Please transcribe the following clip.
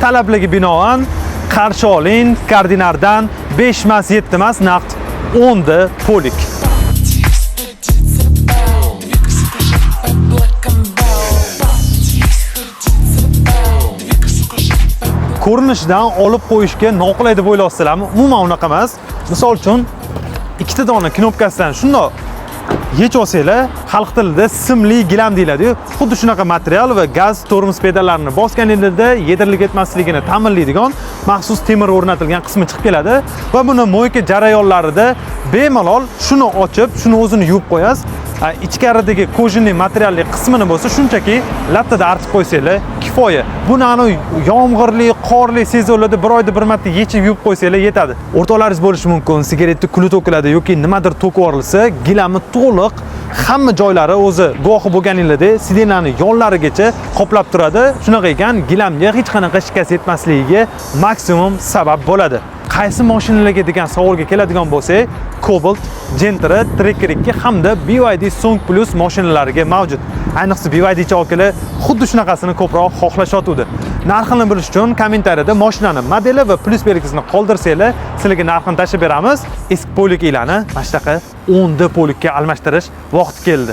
talablarga binoan qarshi oling. Kardinardan 5 emas, 7 emas, naqd 10 ta polik. Ko'rinishidan olib qo'yishga noqulay deb o'ylayapsizlarmi? Umuman unaqa emas. Misol uchun, ikkita dona knopkasidan shundoq yechib olsanglar, xalq tilida simli gilam deyiladi. Xuddi shunaqa material va gaz tormoz pedallarini bosganingizda yedirilib ketmasligini ta'minlaydigan maxsus temir o'rnatilgan qismi chiqib keladi va buni moyka jarayonlarida bemalol shuni ochib, shuni o'zini yuvib qo'yasiz. Ichkaridagi kojinli materialli qismini bo'lsa shunchaki lattada artib qo'ysanglar kifoya. Buni yomg'irli, qorli sezonlarda bir oyda bir marta yechib yuvib qo'ysanglar yetadi. O'rtoqlaringiz bo'lishi mumkin, sigaretni kuli to'kiladi yoki nimadir to'kib yuborilsa, gilamni to'liq hamma joylari o'zi guvohi bo'lganinglarda sidenani yonlarigacha qoplab turadi. Shunaqa ekan, gilamga hech qanaqa shikast yetmasligiga maksimum sabab bo'ladi. Qaysi mashinalarga degan savolga keladigan bo'lsak, Cobalt, Gentra, Tracker 2 hamda BYD Song Plus mashinalariga mavjud. Ayniqsa BYD aka xuddi shunaqasini ko'proq xohlashotdi. Narxini bilish uchun kommentariyada mashinani modeli va plyus belgisini qoldirsanglar, sizlarga narxini tashib beramiz. Eski poliklarni mana shunaqa 10 ta polikka almashtirish vaqti keldi.